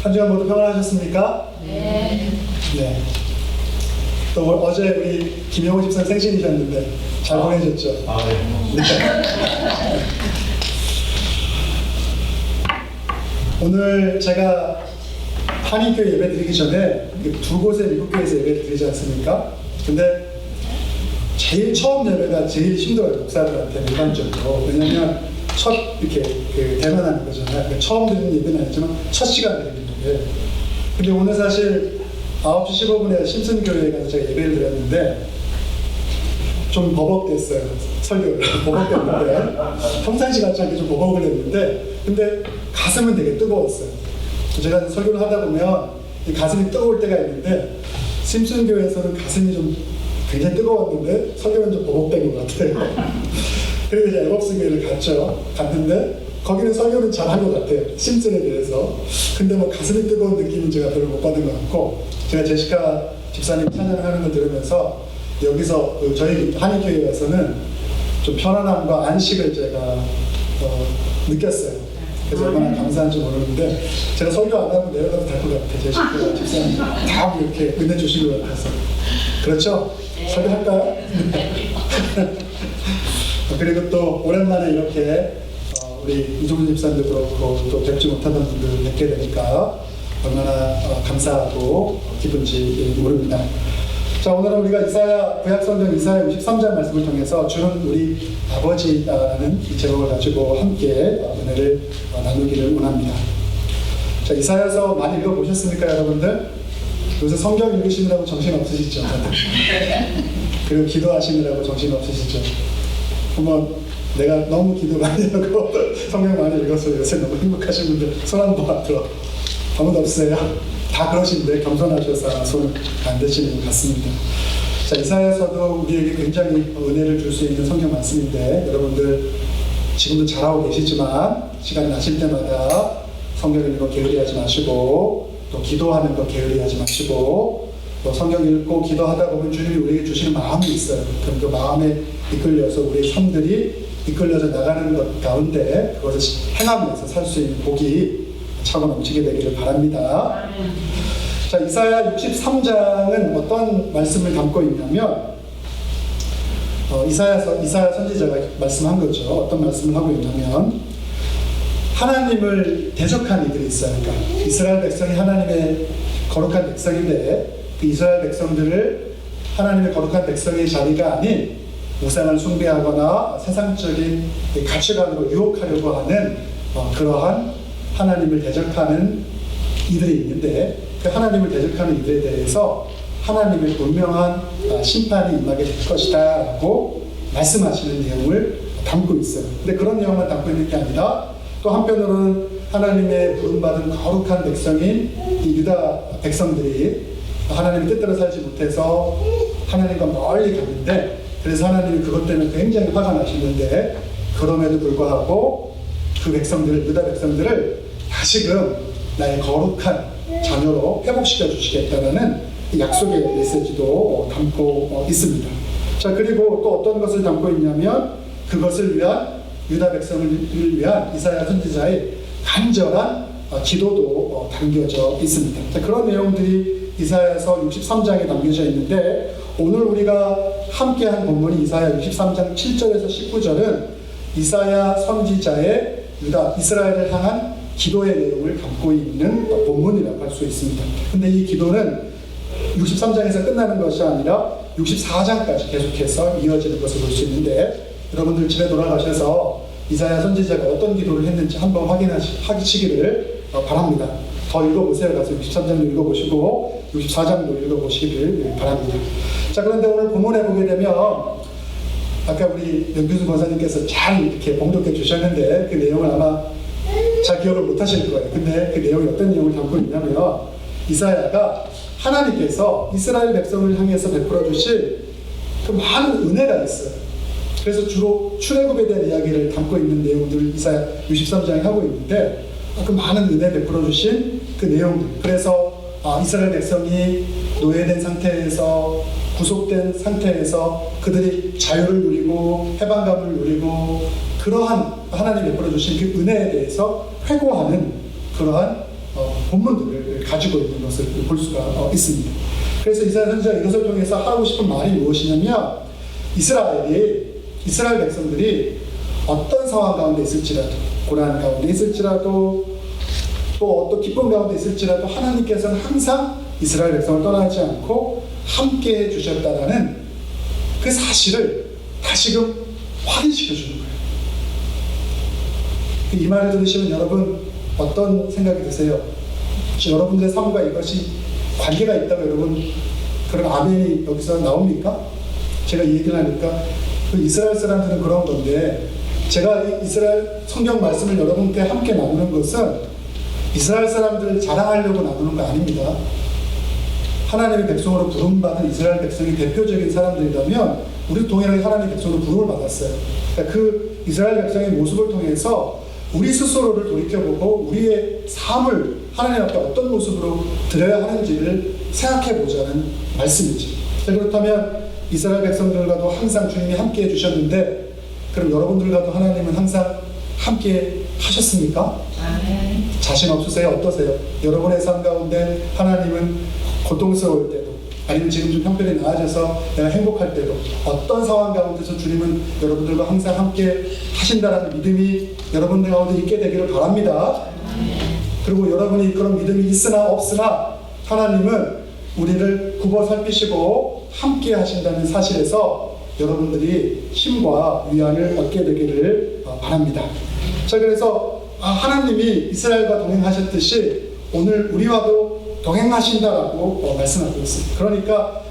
한 주간 모두 평안하셨습니까? 네. 네. 또 어제 우리 김영호 집사 생신이셨는데 잘 보내셨죠? 네. 오늘 제가 한인교회 예배 드리기 전에 두 곳의 미국 교회에서 예배 드리지 않습니까? 근데 제일 처음 예배가 제일 힘들어요, 목사들한테 일반적으로. 왜냐면 첫 이렇게 대면하는 거잖아요. 그러니까 처음 드리는 예배는 아니지만 첫 시간 드리는 예배. 근데 오늘 사실 9시 15분에 심슨교회에 가서 제가 예배를 드렸는데 좀 버벅댔어요. 설교를 버벅댔는데 평상시 같지 않게 좀 버벅을 했는데 근데 가슴은 되게 뜨거웠어요. 제가 설교를 하다 보면 이 가슴이 뜨거울 때가 있는데 심슨교회에서는 가슴이 좀 굉장히 뜨거웠는데 설교는 좀 버벅댄 것 같아요. 그리고 이제 에벅스 교회를 갔는데 거기는 설교는 잘한 것 같아요. 심슨에 대해서. 근데 뭐 가슴이 뜨거운 느낌은 제가 별로 못 받은 것 같고 제가 제시카 집사님 찬양하는 거 들으면서 여기서 저희 한인교회에 와서는 좀 편안함과 안식을 제가 느꼈어요. 그래서 얼마나 감사한지 모르는데 제가 설교 안 하고 내려가도 될 것 같아요. 제시카 집사님 다 이렇게 은혜 주신 것 같아서. 그렇죠? 설교할까요? 그리고 또 오랜만에 이렇게 우리 이종준 집사님도 그렇고 또 뵙지 못하던 분들 뵙게 되니까 얼마나 감사하고 기쁜지 모릅니다. 자, 오늘은 우리가 이사야 구약성경 이사야 53장 말씀을 통해서 주는 우리 아버지라는 이 제목을 가지고 함께 은혜를 나누기를 원합니다. 자, 이사야서 많이 읽어보셨습니까, 여러분들? 요새 성경 읽으시느라고 정신 없으시죠? 그리고 기도하시느라고 정신 없으시죠? 한번 내가 너무 기도 많이 하고 성경 많이 읽어서 요새 너무 행복하신 분들 손 한번 들어. 아무도 없어요? 다 그러신데 겸손하셔서 손 안 드시는 것 같습니다. 자, 이사야서도 우리에게 굉장히 은혜를 줄 수 있는 성경 말씀인데 여러분들 지금도 잘하고 계시지만 시간 나실 때마다 성경 읽는 거 게으리하지 마시고 또 기도하는 거 게으리하지 마시고 또 성경 읽고 기도하다 보면 주님이 우리에게 주시는 마음이 있어요. 그럼 그 마음에 이끌려서 우리의 삶들이 이끌려서 나가는 것 가운데 그것을 행하면서 살 수 있는 복이 차고 넘치게 되기를 바랍니다. 자, 이사야 63장은 어떤 말씀을 담고 있냐면 이사야 선지자가 말씀한 거죠. 어떤 말씀을 하고 있냐면 하나님을 대적한 이들이 있어요. 그러니까 이스라엘 백성이 하나님의 거룩한 백성인데 그 이스라엘 백성들을 하나님의 거룩한 백성의 자리가 아닌 우상을 숭배하거나 세상적인 가치관으로 유혹하려고 하는 그러한 하나님을 대적하는 이들이 있는데 그 하나님을 대적하는 이들에 대해서 하나님의 분명한 심판이 임하게 될 것이다 라고 말씀하시는 내용을 담고 있어요. 근데 그런 내용만 담고 있는 게 아니라 또 한편으로는 하나님의 부름받은 거룩한 백성인 이 유다 백성들이 하나님의 뜻대로 살지 못해서 하나님과 멀리 갔는데 그래서 하나님이 그것 때문에 굉장히 화가 나시는데 그럼에도 불구하고 그 백성들을 유다 백성들을 다시금 나의 거룩한 자녀로 회복시켜 주시겠다는 약속의 메시지도 담고 있습니다. 자, 그리고 또 어떤 것을 담고 있냐면 그것을 위한 유다 백성을 위한 이사야 선지자의 간절한 기도도 담겨져 있습니다. 자, 그런 내용들이 이사야서 63장에 담겨져 있는데 오늘 우리가 함께한 본문이 이사야 63장 7절에서 19절은 이사야 선지자의 유다 이스라엘을 향한 기도의 내용을 담고 있는 본문이라고 할 수 있습니다. 근데 이 기도는 63장에서 끝나는 것이 아니라 64장까지 계속해서 이어지는 것을 볼 수 있는데 여러분들 집에 돌아가셔서 이사야 선지자가 어떤 기도를 했는지 한번 확인하시기를 바랍니다. 더 읽어보세요. 가서 63장도 읽어보시고 64장도 읽어보시기를 바랍니다. 자, 그런데 오늘 본문에 보게 되면 아까 우리 연규수 권사님께서 잘 이렇게 봉독해 주셨는데 그 내용을 아마 잘 기억을 못 하실 거예요. 근데 그 내용이 어떤 내용을 담고 있냐면 이사야가 하나님께서 이스라엘 백성을 향해서 베풀어 주실 그 많은 은혜가 있어요. 그래서 주로 출애굽에 대한 이야기를 담고 있는 내용들을 이사야 63장에 하고 있는데 그 많은 은혜 베풀어 주신 그 내용들. 그래서 이스라엘 백성이 노예된 상태에서 구속된 상태에서 그들이 자유를 누리고 해방감을 누리고 그러한 하나님이 베풀어 주신 그 은혜에 대해서 회고하는 그러한 본문들을 가지고 있는 것을 볼 수가 있습니다. 그래서 이사야 선지자가 이것을 통해서 하고 싶은 말이 무엇이냐면 이스라엘 백성들이 어떤 상황 가운데 있을지라도, 고난 가운데 있을지라도, 또 어떤 기쁨 가운데 있을지라도 하나님께서는 항상 이스라엘 백성을 떠나지 않고 함께 해주셨다라는 그 사실을 다시금 확인시켜 주는 거예요. 이 말을 들으시면 여러분 어떤 생각이 드세요? 여러분들의 삶과 이것이 관계가 있다고 여러분 그런 아멘이 여기서 나옵니까? 제가 이 얘기를 하니까 그 이스라엘 사람들은 그런 건데, 제가 이스라엘 성경 말씀을 여러분께 함께 나누는 것은 이스라엘 사람들을 자랑하려고 나누는 거 아닙니다. 하나님의 백성으로 부름받은 이스라엘 백성이 대표적인 사람들이라면 우리도 동일하게 하나님의 백성으로 부름을 받았어요. 그러니까 그 이스라엘 백성의 모습을 통해서 우리 스스로를 돌이켜보고 우리의 삶을 하나님 앞에 어떤 모습으로 드려야 하는지를 생각해보자는 말씀이죠. 자, 그렇다면 이스라엘 백성들과도 항상 주님이 함께 해주셨는데, 그럼 여러분들과도 하나님은 항상 함께 하셨습니까? 자신 없으세요? 어떠세요? 여러분의 삶 가운데 하나님은 고통스러울 때도, 아니면 지금 좀 형편이 나아져서 내가 행복할 때도, 어떤 상황 가운데서 주님은 여러분들과 항상 함께 하신다는 믿음이 여러분들 가운데 있게 되기를 바랍니다. 그리고 여러분이 그런 믿음이 있으나 없으나 하나님은 우리를 굽어 살피시고 함께 하신다는 사실에서 여러분들이 힘과 위안을 얻게 되기를 바랍니다. 자, 그래서 하나님이 이스라엘과 동행하셨듯이 오늘 우리와도 동행하신다라고 말씀하고 있습니다. 그러니까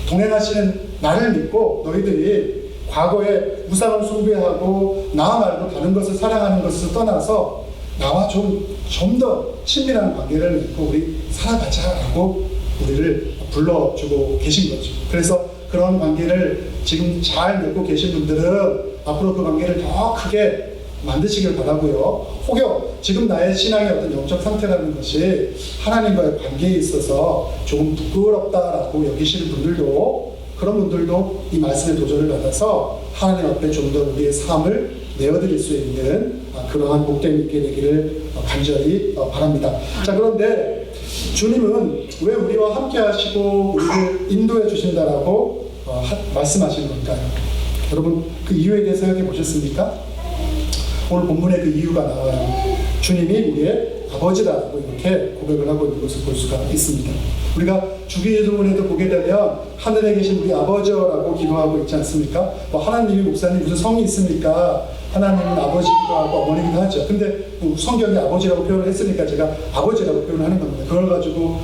동행하시는 나를 믿고 너희들이 과거에 우상을 숭배하고 나 말고 다른 것을 사랑하는 것을 떠나서 나와 좀 더 친밀한 관계를 맺고 우리 살아가자라고 우리를 불러주고 계신 거죠. 그래서 그런 관계를 지금 잘 맺고 계신 분들은 앞으로 그 관계를 더 크게 만드시길 바라고요. 혹여 지금 나의 신앙의 어떤 영적 상태라는 것이 하나님과의 관계에 있어서 조금 부끄럽다라고 여기시는 분들도, 그런 분들도 이 말씀의 도전을 받아서 하나님 앞에 좀 더 우리의 삶을 내어드릴 수 있는 그러한 복됨이 있게 되기를 간절히 바랍니다. 자, 그런데 주님은 왜 우리와 함께 하시고 우리를 인도해 주신다라고 말씀하시는 걸까요? 여러분 그 이유에 대해서 생각해 보셨습니까? 오늘 본문에 그 이유가 나와요. 주님이 우리의 아버지라고 이렇게 고백을 하고 있는 것을 볼 수가 있습니다. 우리가 주기도문에도 보게 되면 하늘에 계신 우리 아버지라고 기도하고 있지 않습니까? 하나님이 목사님 무슨 성이 있습니까? 하나님은 아버지기도 하고 어머니기도 하죠. 근데 성경이 아버지라고 표현을 했으니까 제가 아버지라고 표현을 하는 겁니다. 그걸 가지고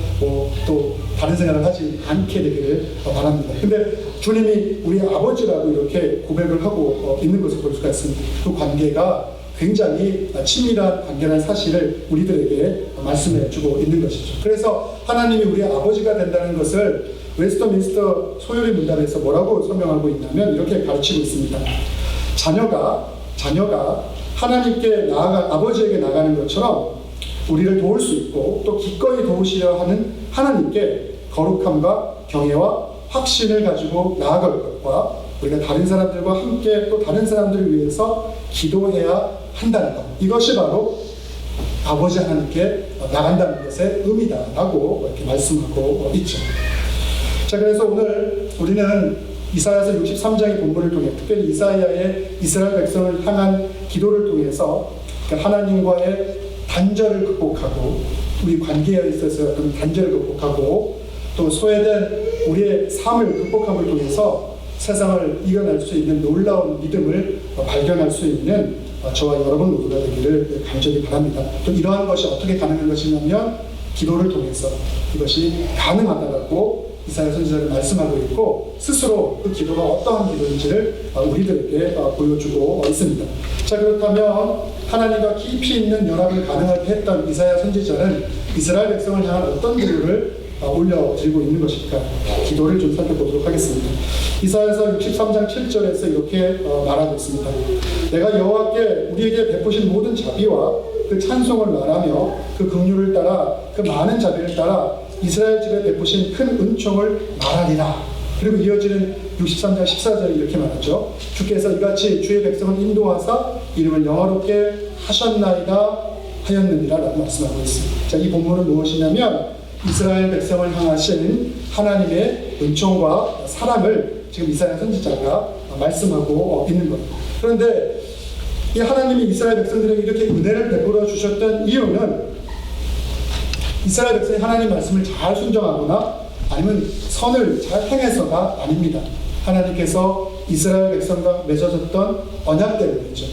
또 다른 생각을 하지 않게 되기를 바랍니다. 근데 주님이 우리 아버지라고 이렇게 고백을 하고 있는 것을 볼 수가 있습니다. 그 관계가 굉장히 친밀한 관계라는 사실을 우리들에게 말씀해 주고 있는 것이죠. 그래서 하나님이 우리의 아버지가 된다는 것을 웨스터민스터 소요리 문답에서 뭐라고 설명하고 있냐면 이렇게 가르치고 있습니다. 자녀가 하나님께 아버지에게 나가는 것처럼 우리를 도울 수 있고 또 기꺼이 도우시려 하는 하나님께 거룩함과 경외와 확신을 가지고 나아갈 것과 우리가 다른 사람들과 함께 또 다른 사람들을 위해서 기도해야 한다는 것, 이것이 바로 아버지 하나님께 나간다는 것의 의미다라고 이렇게 말씀하고 있죠. 자, 그래서 오늘 우리는 이사야서 63장의 본문을 통해 특별히 이사야의 이스라엘 백성을 향한 기도를 통해서 하나님과의 단절을 극복하고 우리 관계에 있어서 어떤 단절을 극복하고 또 소외된 우리의 삶을 극복함을 통해서 세상을 이겨낼 수 있는 놀라운 믿음을 발견할 수 있는 저와 여러분 모두가 되기를 간절히 바랍니다. 또 이러한 것이 어떻게 가능한 것이냐면 기도를 통해서 이것이 가능하다고 이사야 선지자는 말씀하고 있고 스스로 그 기도가 어떠한 기도인지를 우리들에게 보여주고 있습니다. 자, 그렇다면 하나님과 깊이 있는 연합을 가능하게 했던 이사야 선지자는 이스라엘 백성을 향한 어떤 기도를 올려드리고 있는 것일까? 기도를 좀 살펴보도록 하겠습니다. 이사야서 63장 7절에서 이렇게 말하고 있습니다. 내가 여호와께 우리에게 베푸신 모든 자비와 그 찬송을 말하며 그 긍휼을 따라 그 많은 자비를 따라 이스라엘 집에 베푸신 큰 은총을 말하리라. 그리고 이어지는 63장 14절에 이렇게 말하죠. 주께서 이같이 주의 백성을 인도하사 이름을 영화롭게 하셨나이다 하였느니라라고 말씀하고 있습니다. 자, 이 본문은 무엇이냐면 이스라엘 백성을 향하신 하나님의 은총과 사랑을 지금 이사야 선지자가 말씀하고 있는 겁니다. 그런데 이 하나님이 이스라엘 백성들에게 이렇게 은혜를 베풀어 주셨던 이유는 이스라엘 백성이 하나님 말씀을 잘 순종하거나 아니면 선을 잘 행해서가 아닙니다. 하나님께서 이스라엘 백성과 맺어졌던 언약 때문이죠.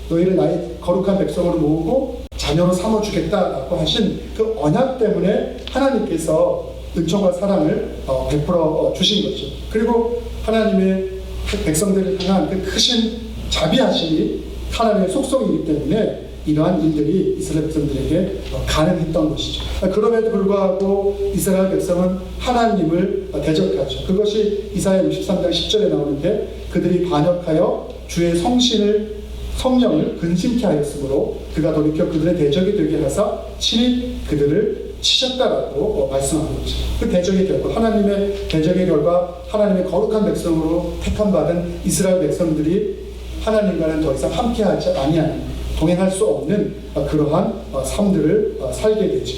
너희를 나의 거룩한 백성으로 모으고 자녀로 삼아주겠다라고 하신 그 언약 때문에 하나님께서 은총과 사랑을 베풀어 주신 거죠. 그리고 하나님의 백성들을 향한 그 크신 자비하심이 하나님의 속성이기 때문에 이러한 일들이 이스라엘 백성들에게 가능했던 것이죠. 그럼에도 불구하고 이스라엘 백성은 하나님을 대적하죠. 그것이 이사야 63장 10절에 나오는데 그들이 반역하여 주의 성령을 근심케 하였으므로 그가 돌이켜 그들의 대적이 되게 하사 친히 그들을 치셨다라고 말씀하고 있죠. 그 대적의 결과, 하나님의 대적의 결과 하나님의 거룩한 백성으로 택함받은 이스라엘 백성들이 하나님과는 더 이상 함께하지 아니하는, 동행할 수 없는 그러한 삶들을 살게 되죠.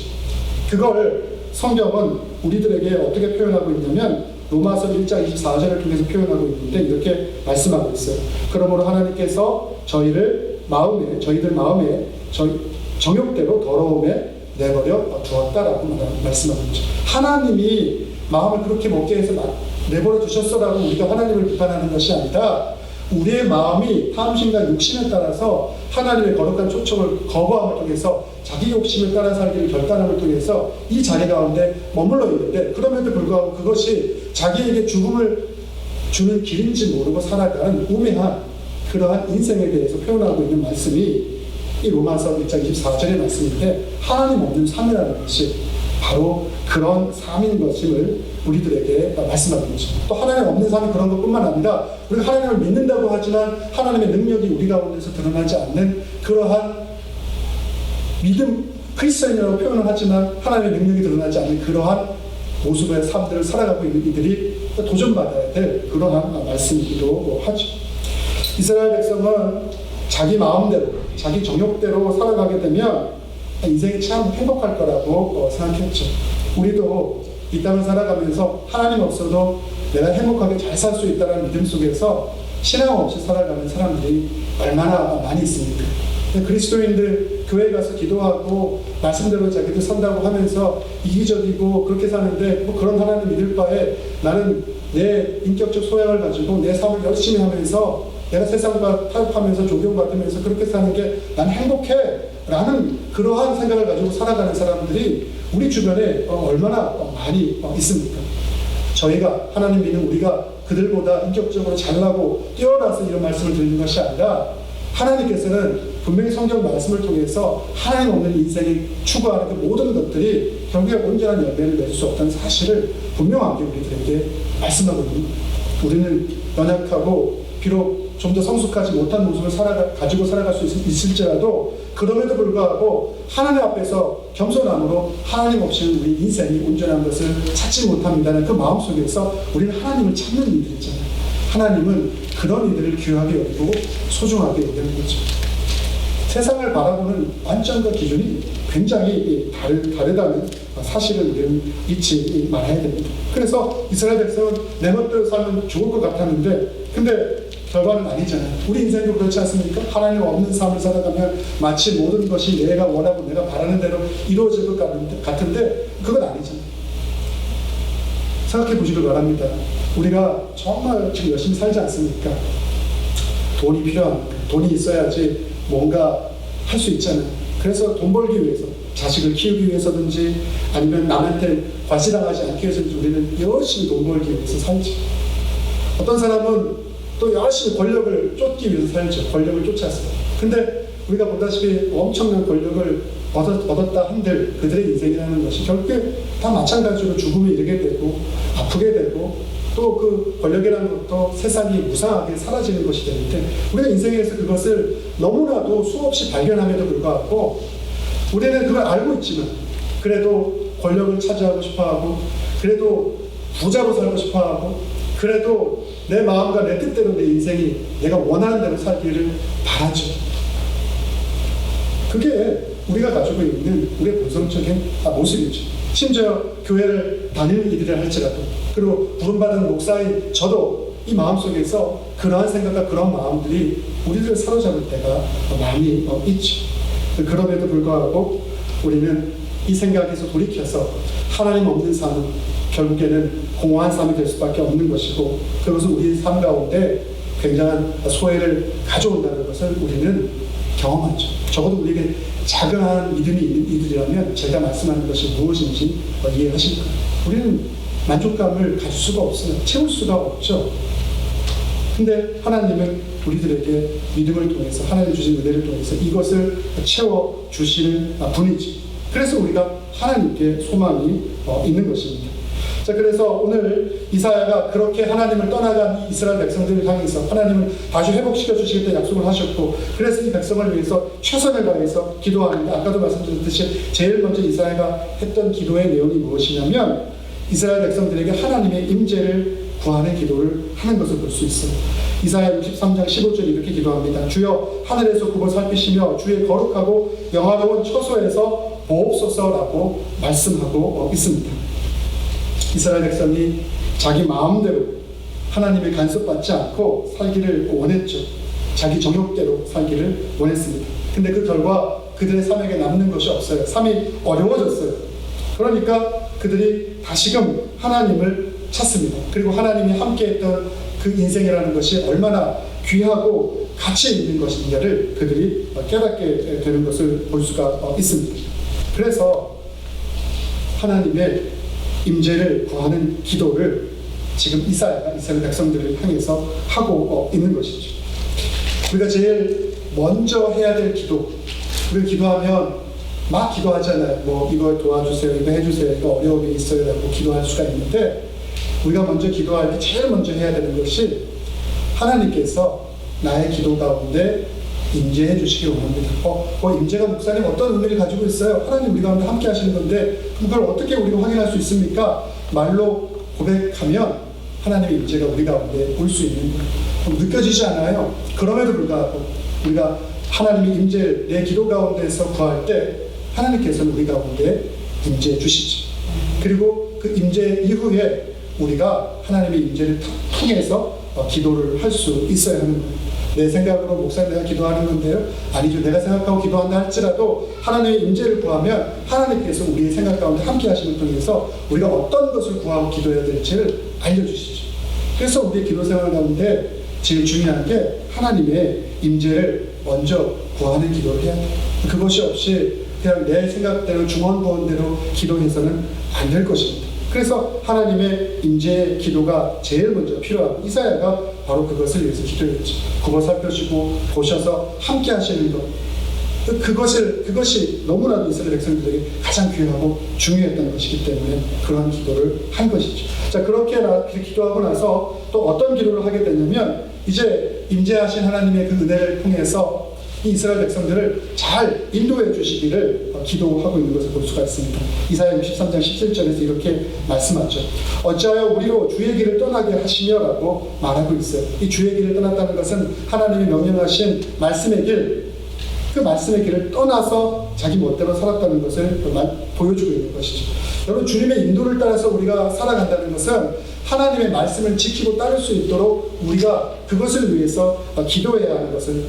그걸 성경은 우리들에게 어떻게 표현하고 있냐면 로마서 1장 24절을 통해서 표현하고 있는데 이렇게 말씀하고 있어요. 그러므로 하나님께서 저희들 마음에 정욕대로 더러움에 내버려 두었다라고 말씀하고 있죠. 하나님이 마음을 그렇게 먹게 해서 내버려 두셨어라고 우리가 하나님을 비판하는 것이 아니라 우리의 마음이 탐심과 욕심에 따라서 하나님의 거룩한 초청을 거부함을 통해서 자기 욕심을 따라 살기를 결단함을 통해서 이 자리 가운데 머물러 있는데, 그럼에도 불구하고 그것이 자기에게 죽음을 주는 길인지 모르고 살아가는 우매한 그러한 인생에 대해서 표현하고 있는 말씀이 이 로마서 1장 24절의 말씀인데, 하나님 없는 삶이라는 것이 바로 그런 삶인 것임을 우리들에게 말씀하는 거죠. 또 하나님 없는 삶이 그런 것뿐만 아니라 우리가 하나님을 믿는다고 하지만 하나님의 능력이 우리 가운데서 드러나지 않는 그러한 믿음, 크리스천이라고 표현을 하지만 하나님의 능력이 드러나지 않는 그러한 모습의 삶들을 살아가고 있는 이들이 도전받아야 될 그러한 말씀이기도 하죠. 이스라엘 백성은 자기 마음대로, 자기 정욕대로 살아가게 되면 인생이 참 행복할 거라고 생각했죠. 우리도 이 땅을 살아가면서 하나님 없어도 내가 행복하게 잘 살 수 있다는 믿음 속에서 신앙 없이 살아가는 사람들이 얼마나 많이 있습니까? 그리스도인들 교회 가서 기도하고 말씀대로 자기들 산다고 하면서 이기적이고 그렇게 사는데 뭐 그런 하나님 믿을 바에 나는 내 인격적 소양을 가지고 내 삶을 열심히 하면서 내가 세상과 타협하면서 존경받으면서 그렇게 사는 게 난 행복해 라는 그러한 생각을 가지고 살아가는 사람들이 우리 주변에 얼마나 많이 있습니까? 저희가 하나님 믿는 우리가 그들보다 인격적으로 잘나고 뛰어나서 이런 말씀을 드리는 것이 아니라 하나님께서는 분명히 성경 말씀을 통해서 하나님 없는 인생이 추구하는 그 모든 것들이 결국에 온전한 열매를 맺을 수 없다는 사실을 분명하게 우리들에게 말씀하고 있는 거예요. 우리는 연약하고 비록 좀 더 성숙하지 못한 모습을 가지고 살아갈 수 있을지라도 그럼에도 불구하고 하나님 앞에서 겸손함으로 하나님 없이는 우리 인생이 온전한 것을 찾지 못합니다는 그 마음속에서 우리는 하나님을 찾는 이들이잖아요. 하나님은 그런 이들을 귀하게 여기고 소중하게 여기는 거죠. 세상을 바라보는 관점과 기준이 굉장히 다르다는 사실을 우리는 잊지 말아야 됩니다. 그래서 이스라엘 백성은 내 멋대로 살면 좋을 것 같았는데 근데 결과는 아니잖아요. 우리 인생도 그렇지 않습니까? 하나님 없는 삶을 살아가면 마치 모든 것이 내가 원하고 내가 바라는 대로 이루어질 것 같은데 그건 아니잖아요. 생각해 보시길 바랍니다. 우리가 정말 지금 열심히 살지 않습니까? 돈이 필요합니다. 돈이 있어야지 뭔가 할 수 있잖아요. 그래서 돈 벌기 위해서, 자식을 키우기 위해서든지 아니면 남한테 과시당하지 않기 위해서든지 우리는 열심히 돈 벌기 위해서 살죠. 어떤 사람은 또 열심히 권력을 쫓기 위해서 살죠. 권력을 쫓아서. 근데 우리가 보다시피 엄청난 권력을 얻었다 한들 그들의 인생이라는 것이 결국에 다 마찬가지로 죽음에 이르게 되고 아프게 되고 또 그 권력이라는 것도 세상이 무상하게 사라지는 것이 되는데 우리가 인생에서 그것을 너무나도 수없이 발견함에도 불구하고 우리는 그걸 알고 있지만 그래도 권력을 차지하고 싶어하고 그래도 부자로 살고 싶어하고 그래도 내 마음과 내 뜻대로 내 인생이 내가 원하는 대로 살기를 바라죠. 그게 우리가 가지고 있는 우리의 본성적인 모습이죠. 심지어 교회를 다니는 이들을 할지라도, 그리고 부름받은 목사인 저도 이 마음속에서 그러한 생각과 그런 마음들이 우리를 사로잡을 때가 많이 있죠. 그럼에도 불구하고 우리는 이 생각에서 돌이켜서 하나님 없는 삶은 결국에는 공허한 삶이 될 수밖에 없는 것이고, 그것은 우리 삶 가운데 굉장한 소외를 가져온다는 것을 우리는 경험하죠. 적어도 우리에게 작은 믿음이 있는 이들이라면 제가 말씀하는 것이 무엇인지 이해하실 거예요. 우리는 만족감을 가질 수가 없어요. 채울 수가 없죠. 근데 하나님은 우리들에게 믿음을 통해서, 하나님 주신 은혜를 통해서 이것을 채워주시는 분이지. 그래서 우리가 하나님께 소망이 있는 것입니다. 자, 그래서 오늘 이사야가 그렇게 하나님을 떠나간 이 이스라엘 백성들을 향해서 하나님은 다시 회복시켜 주실 때 약속을 하셨고, 그래서 이 백성을 위해서 최선을 다해서 기도하는데, 아까도 말씀드렸듯이 제일 먼저 이사야가 했던 기도의 내용이 무엇이냐면 이스라엘 백성들에게 하나님의 임재를 구하는 기도를 하는 것을 볼 수 있어요. 이사야 63장 15절 이렇게 기도합니다. 주여 하늘에서 굽어 살피시며 주의 거룩하고 영화로운 처소에서 보옵소서라고 말씀하고 있습니다. 이스라엘 백성이 자기 마음대로 하나님의 간섭받지 않고 살기를 원했죠. 자기 정욕대로 살기를 원했습니다. 근데 그 결과 그들의 삶에게 남는 것이 없어요. 삶이 어려워졌어요. 그러니까 그들이 다시금 하나님을 찾습니다. 그리고 하나님이 함께했던 그 인생이라는 것이 얼마나 귀하고 가치 있는 것인가를 그들이 깨닫게 되는 것을 볼 수가 있습니다. 그래서 하나님의 임재를 구하는 기도를 지금 이사야가 이스라엘 백성들을 향해서 하고 있는 것이죠. 우리가 제일 먼저 해야 될 기도, 우리가 기도하면 막 기도하잖아요. 뭐 이거 도와주세요, 이거 해주세요, 이거 어려움이 있어요 라고 기도할 수가 있는데, 우리가 먼저 기도할 때 제일 먼저 해야 되는 것이 하나님께서 나의 기도 가운데 임재해 주시기 원합니다. 임재가 목사님 어떤 의미를 가지고 있어요? 하나님 우리 가운데 함께 하시는 건데 그걸 어떻게 우리가 확인할 수 있습니까? 말로 고백하면 하나님의 임재가 우리 가운데 올 수 있는 거예요. 느껴지지 않아요? 그럼에도 불구하고 우리가 하나님의 임재를 내 기도 가운데서 구할 때 하나님께서는 우리 가운데 임재해 주시죠. 그리고 그 임재 이후에 우리가 하나님의 임재를 통해서 기도를 할 수 있어야 하는 거예요. 내 생각으로 목사님 내가 기도하는 건데요? 아니죠. 내가 생각하고 기도한다 할지라도 하나님의 임재를 구하면 하나님께서 우리의 생각 가운데 함께 하심을 통해서 우리가 어떤 것을 구하고 기도해야 될지를 알려주시죠. 그래서 우리의 기도 생활 가운데 제일 중요한 게 하나님의 임재를 먼저 구하는 기도를 해야 돼요. 그것이 없이 그냥 내 생각대로 중언부언대로 기도해서는 안 될 것입니다. 그래서 하나님의 임재의 기도가 제일 먼저 필요하고, 이사야가 바로 그것을 위해서 기도했죠. 그걸 살펴주고 보셔서 함께 하시는 것, 그것이 너무나도 이스라엘 백성들에게 가장 귀하고 중요했던 것이기 때문에 그러한 기도를 한 것이죠. 자, 그렇게 기도하고 나서 또 어떤 기도를 하게 되냐면, 이제 임재하신 하나님의 그 은혜를 통해서 이 이스라엘 백성들을 잘 인도해 주시기를 기도하고 있는 것을 볼 수가 있습니다. 이사야 63장 17절에서 이렇게 말씀하죠. 어찌하여 우리로 주의 길을 떠나게 하시며 라고 말하고 있어요. 이 주의 길을 떠났다는 것은 하나님이 명령하신 말씀의 길, 그 말씀의 길을 떠나서 자기 멋대로 살았다는 것을 보여주고 있는 것이죠. 여러분, 주님의 인도를 따라서 우리가 살아간다는 것은 하나님의 말씀을 지키고 따를 수 있도록 우리가 그것을 위해서 기도해야 하는 것을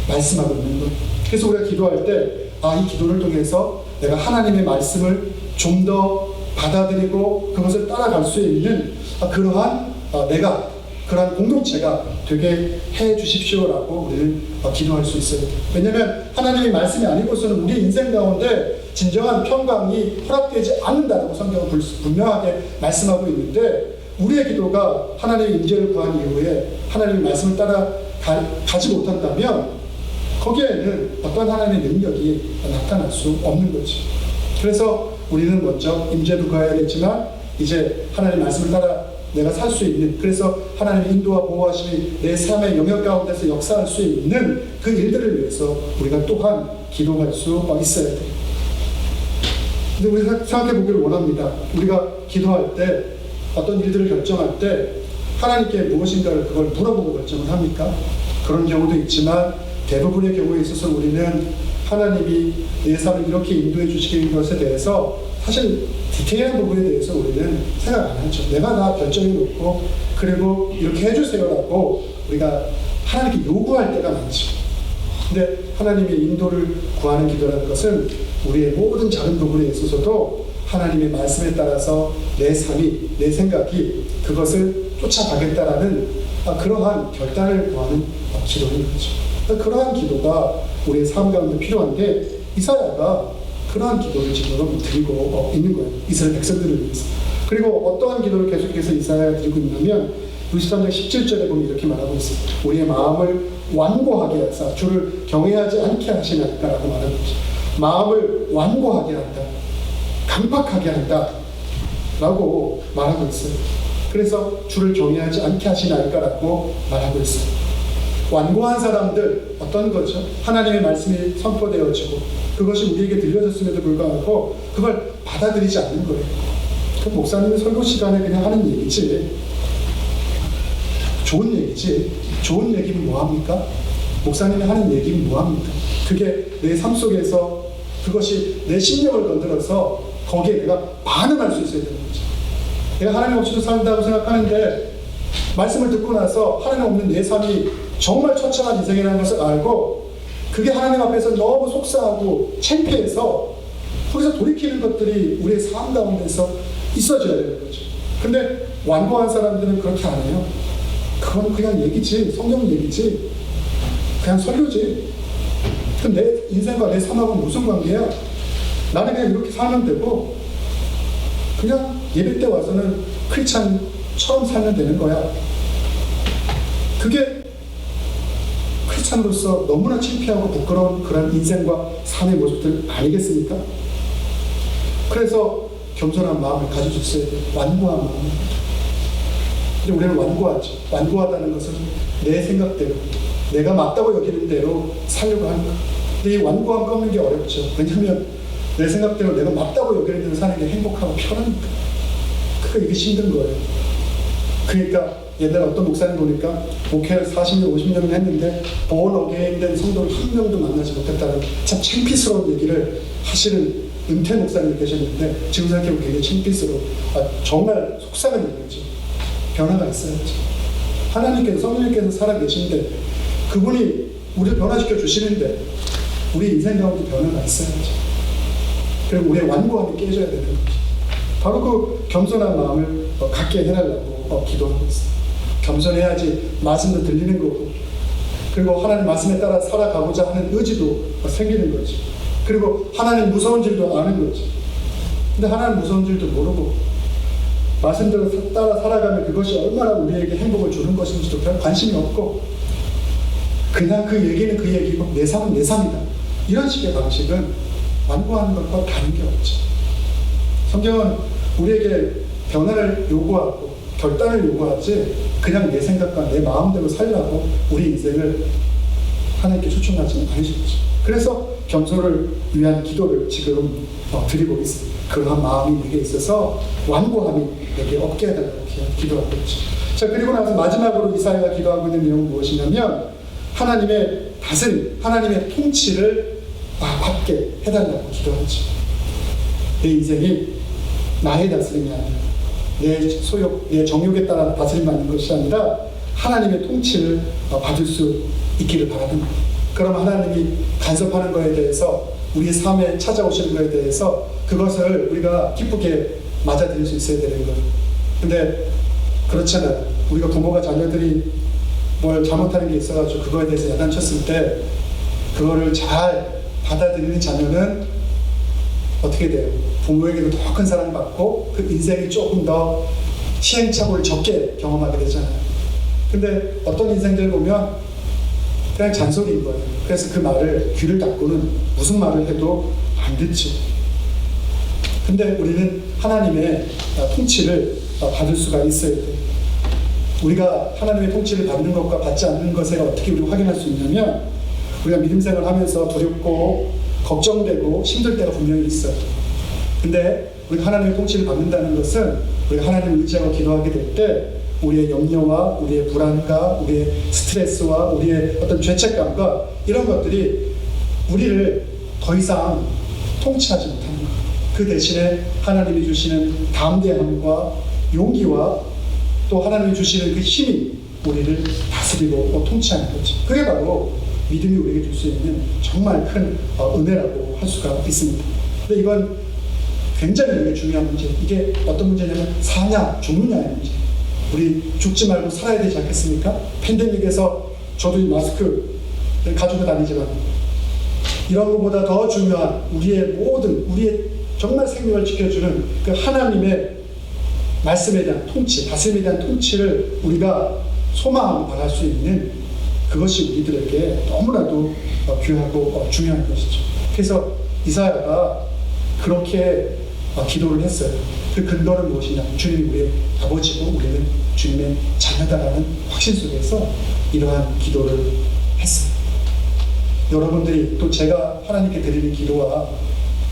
말씀하고 있는 거예요. 그래서 우리가 기도할 때 이 기도를 통해서 내가 하나님의 말씀을 좀 더 받아들이고 그것을 따라갈 수 있는 그러한 내가 그러한 공동체가 되게 해 주십시오라고 우리는 기도할 수 있어요. 왜냐하면 하나님의 말씀이 아니고서는 우리 인생 가운데 진정한 평강이 허락되지 않는다고 성경은 분명하게 말씀하고 있는데, 우리의 기도가 하나님의 임재를 구한 이후에 하나님의 말씀을 따라가지 못한다면 거기에는 어떤 하나님의 능력이 나타날 수 없는 거죠. 그래서 우리는 먼저 임재도 구해야겠지만 이제 하나님의 말씀을 따라 내가 살 수 있는, 그래서 하나님의 인도와 보호하심이 내 삶의 영역 가운데서 역사할 수 있는 그 일들을 위해서 우리가 또한 기도할 수 있어야 돼요. 근데 우리가 생각해 보기를 원합니다. 우리가 기도할 때 어떤 일들을 결정할 때 하나님께 무엇인가를 그걸 물어보고 결정을 합니까? 그런 경우도 있지만 대부분의 경우에 있어서 우리는 하나님이 내 삶을 이렇게 인도해 주시는 것에 대해서 사실 디테일한 부분에 대해서 우리는 생각 안 하죠. 내가 다 결정해 놓고 그리고 이렇게 해주세요라고 우리가 하나님께 요구할 때가 많죠. 근데 하나님의 인도를 구하는 기도라는 것은 우리의 모든 작은 부분에 있어서도 하나님의 말씀에 따라서 내 삶이, 내 생각이 그것을 쫓아가겠다라는 그러한 결단을 구하는 기도인 거죠. 그러한 기도가 우리의 삶 가운데 필요한데 이사야가 그러한 기도를 지금 드리고 있는 거예요. 이스라엘 백성들을 위해서. 그리고 어떠한 기도를 계속해서 이사야가 드리고 있냐면 63장 17절에 보면 이렇게 말하고 있어요. 우리의 마음을 완고하게 하사 주를 경외하지 않게 하시나이까라고 말하고 있어요. 마음을 완고하게 한다. 강팍하게 한다. 라고 말하고 있어요. 그래서 주를 경외하지 않게 하시나이까라고 말하고 있어요. 완고한 사람들 어떤 거죠? 하나님의 말씀이 선포되어지고 그것이 우리에게 들려졌음에도 불구하고 그걸 받아들이지 않는 거예요. 그 목사님의 설교 시간에 그냥 하는 얘기지. 좋은 얘기지. 좋은 얘기는 뭐합니까? 목사님이 하는 얘기는 뭐합니까? 그게 내 삶 속에서 그것이 내 심령을 건드려서 거기에 내가 반응할 수 있어야 되는 거죠. 내가 하나님 없이도 산다고 생각하는데 말씀을 듣고 나서 하나님 없는 내 삶이 정말 처참한 인생이라는 것을 알고 그게 하나님 앞에서 너무 속상하고 창피해서 거기서 돌이키는 것들이 우리의 삶 가운데서 있어져야 되는 거죠. 근데 완고한 사람들은 그렇게 안 해요. 그건 그냥 얘기지, 성경 얘기지, 그냥 설교지. 그럼 내 인생과 내 삶하고 무슨 관계야? 나는 그냥 이렇게 살면 되고 그냥 예배 때 와서는 크리스찬처럼 살면 되는 거야. 그게 크리스찬으로서 너무나 창피하고 부끄러운 그런 인생과 삶의 모습들 아니겠습니까? 그래서 겸손한 마음을 가져줬어야 돼요. 완고한 마음. 근데 우리는 완고하죠. 완고하다는 것은 내 생각대로, 내가 맞다고 여기는 대로 살려고 하는 거예요. 근데 이 완고함 꺾는 게 어렵죠. 왜냐하면 내 생각대로 내가 맞다고 여기는 대로 사는 게 행복하고 편하니까. 그러니까 이게 힘든 거예요. 그러니까 옛날에 어떤 목사님 보니까 목회를 40년, 50년을 했는데 본 어게인 된 성도를 한 명도 만나지 못했다는 참 창피스러운 얘기를 하시는 은퇴 목사님이 계셨는데 지금 생각해보면 굉장히 창피스러워. 정말 속상한 얘기죠. 변화가 있어야죠. 하나님께서, 성령님께서 살아계신데 그분이 우리를 변화시켜 주시는데 우리 인생 가운데 변화가 있어야죠. 그리고 우리의 완고함이 깨져야 되는 거죠. 바로 그 겸손한 마음을 갖게 해달라고 기도하고 있어요. 겸손해야지 말씀도 들리는 거고 그리고 하나님 말씀에 따라 살아가고자 하는 의지도 생기는 거죠. 그리고 하나님 무서운 줄도 아는 거죠. 근데 하나님 무서운 줄도 모르고 말씀대로 따라 살아가면 그것이 얼마나 우리에게 행복을 주는 것인지도 별 관심이 없고 그냥 그 얘기는 그 얘기고 내 삶은 내 삶이다. 이런 식의 방식은 완고하는 것과 다른 게 없죠. 성경은 우리에게 변화를 요구하고 결단을 요구하지 그냥 내 생각과 내 마음대로 살라고 우리 인생을 하나님께 초청하지는 않으셨죠. 그래서 겸손을 위한 기도를 지금 드리고 있습니다. 그러한 마음이 내게 있어서 완고함이 내게 없게 해달라고 기도하고 있죠. 자, 그리고 나서 마지막으로 이사야가 기도하고 있는 내용은 무엇이냐면 하나님의 다스림, 하나님의 통치를 받게 해달라고 기도하죠. 내 인생이 나의 다스림이 아니라 내 소욕, 내 정욕에 따라 다스림받는 것이 아니라 하나님의 통치를 받을 수 있기를 바라는 거예요. 그럼 하나님이 간섭하는 것에 대해서 우리의 삶에 찾아오시는 것에 대해서 그것을 우리가 기쁘게 맞아들일 수 있어야 되는 거예요. 근데 그렇잖아요. 우리가 부모가 자녀들이 뭘 잘못하는 게 있어가지고 그거에 대해서 야단쳤을 때 그거를 잘 받아들이는 자녀는 어떻게 돼요? 부모에게도 더 큰 사랑받고 그 인생이 조금 더 시행착오를 적게 경험하게 되잖아요. 근데 어떤 인생들 보면 그냥 잔소리인 거예요. 그래서 그 말을 귀를 닫고는 무슨 말을 해도 안 듣죠. 근데 우리는 하나님의 통치를 받을 수가 있어야 돼요. 우리가 하나님의 통치를 받는 것과 받지 않는 것에 어떻게 우리가 확인할 수 있냐면 우리가 믿음 생활을 하면서 두렵고 걱정되고 힘들 때가 분명히 있어요. 근데 우리가 하나님의 통치를 받는다는 것은 우리가 하나님을 의지하고 기도하게 될 때 우리의 염려와 우리의 불안과 우리의 스트레스와 우리의 어떤 죄책감과 이런 것들이 우리를 더 이상 통치하지 못하는 것. 그 대신에 하나님이 주시는 담대함과 용기와 또 하나님이 주시는 그 힘이 우리를 다스리고 통치하는 거죠. 그게 바로 믿음이 우리에게 줄 수 있는 정말 큰 은혜라고 할 수가 있습니다. 근데 이건 굉장히 우리에게 중요한 문제. 이게 어떤 문제냐면 사냐 죽느냐의 문제. 우리 죽지 말고 살아야 되지 않겠습니까? 팬데믹에서 저도 이 마스크를 가지고 다니지만 이런 것보다 더 중요한 우리의 모든 우리의 정말 생명을 지켜주는 그 하나님의 말씀에 대한 통치, 다스림에 대한 통치를 우리가 소망하고 바랄 수 있는 그것이 우리들에게 너무나도 귀하고 중요한 것이죠. 그래서 이사야가 그렇게 기도를 했어요. 그 근거는 무엇이냐? 주님이 우리의 아버지고 우리는 주님의 자녀다라는 확신 속에서 이러한 기도를 했어요. 여러분들이 또 제가 하나님께 드리는 기도와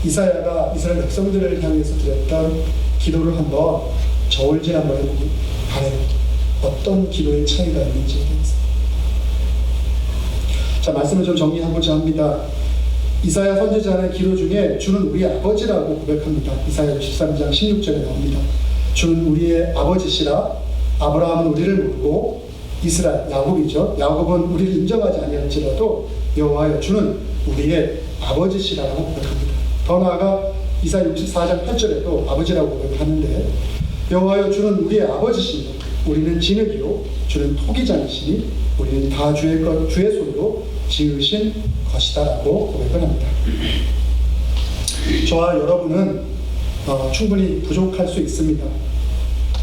이사야가 이스라엘 백성들을 향해서 드렸던 기도를 한번 저울질 한번 해보기 바라요. 어떤 기도의 차이가 있는지에 대해서. 자, 말씀을 좀 정리하고자 합니다. 이사야 선지자는 기도 중에 주는 우리 아버지라고 고백합니다. 이사야 13장 16절에 나옵니다. 주는 우리의 아버지시라. 아브라함은 우리를 모르고 이스라엘, 야곱이죠. 야곱은 우리를 인정하지 아니할지라도 여호와여 주는 우리의 아버지시라고 고백합니다. 더 나아가 이사야 64장 8절에도 아버지라고 고백하는데 여호와여 주는 우리의 아버지시니 우리는 진흙이요 주는 토기장이시니 우리는 다 주의 손으로 지으신 것이다라고 고백을 합니다. 저와 여러분은 충분히 부족할 수 있습니다.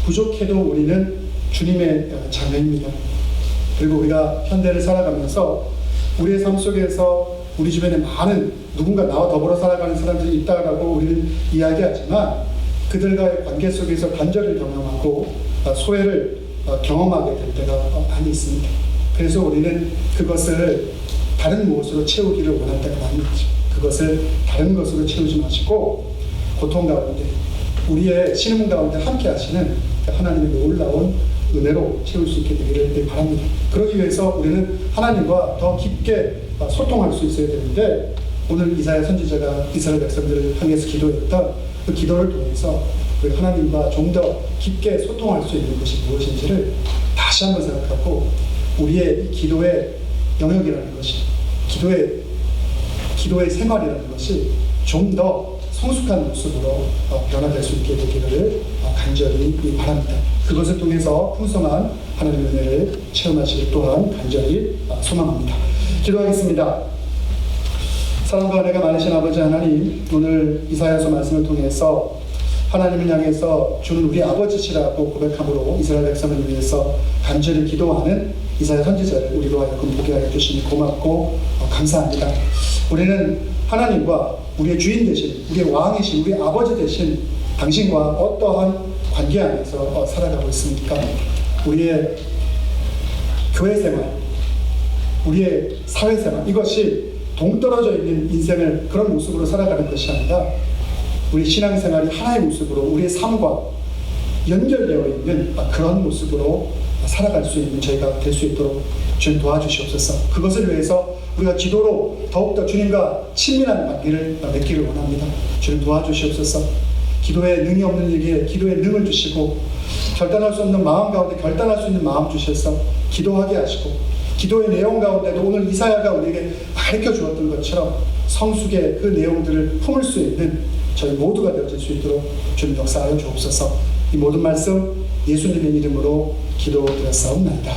부족해도 우리는 주님의 자녀입니다. 그리고 우리가 현대를 살아가면서 우리의 삶 속에서 우리 주변에 많은 누군가 나와 더불어 살아가는 사람들이 있다라고 우리는 이야기하지만 그들과의 관계 속에서 단절을 경험하고 소외를 경험하게 될 때가 많이 있습니다. 그래서 우리는 그것을 다른 무엇으로 채우기를 원할 때가 많이 있죠. 그것을 다른 것으로 채우지 마시고 고통 가운데 우리의 신음 가운데 함께 하시는 하나님의 놀라운 은혜로 채울 수 있게 되기를 바랍니다. 그러기 위해서 우리는 하나님과 더 깊게 소통할 수 있어야 되는데 오늘 이사야 선지자가 이스라엘 백성들을 향해서 기도했던 그 기도를 통해서 우리 하나님과 좀 더 깊게 소통할 수 있는 것이 무엇인지를 다시 한번 생각하고 우리의 이 기도의 영역이라는 것이 기도의 생활이라는 것이 좀 더 성숙한 모습으로 변화될 수 있게 되기를 간절히 바랍니다. 그것을 통해서 풍성한 하나님의 은혜를 체험하시길 또한 간절히 소망합니다. 기도하겠습니다. 사랑과 은혜가 많으신 아버지 하나님, 오늘 이사야서 말씀을 통해서 하나님을 향해서 주는 우리 아버지시라고 고백함으로 이스라엘 백성을 위해서 간절히 기도하는 이사야 선지자를 우리로 하여금 보게 하여 주시니 고맙고 감사합니다. 우리는 하나님과 우리의 주인 되신, 우리의 왕이신, 우리의 아버지 되신 당신과 어떠한 관계 안에서 살아가고 있습니까? 우리의 교회 생활, 우리의 사회 생활, 이것이 동떨어져 있는 인생을 그런 모습으로 살아가는 것이 아니라 우리 신앙생활이 하나의 모습으로 우리의 삶과 연결되어 있는 그런 모습으로 살아갈 수 있는 저희가 될 수 있도록 주님 도와주시옵소서. 그것을 위해서 우리가 기도로 더욱더 주님과 친밀한 관계를 맺기를 원합니다. 주님 도와주시옵소서. 기도에 능이 없는 이에게 기도에 능을 주시고 결단할 수 없는 마음 가운데 결단할 수 있는 마음 주셔서 기도하게 하시고 기도의 내용 가운데도 오늘 이사야가 우리에게 가르쳐 주었던 것처럼 성숙의 그 내용들을 품을 수 있는 저희 모두가 되어질 수 있도록 주님 역사하여 주옵소서. 이 모든 말씀 예수님의 이름으로 기도드렸사옵나이다.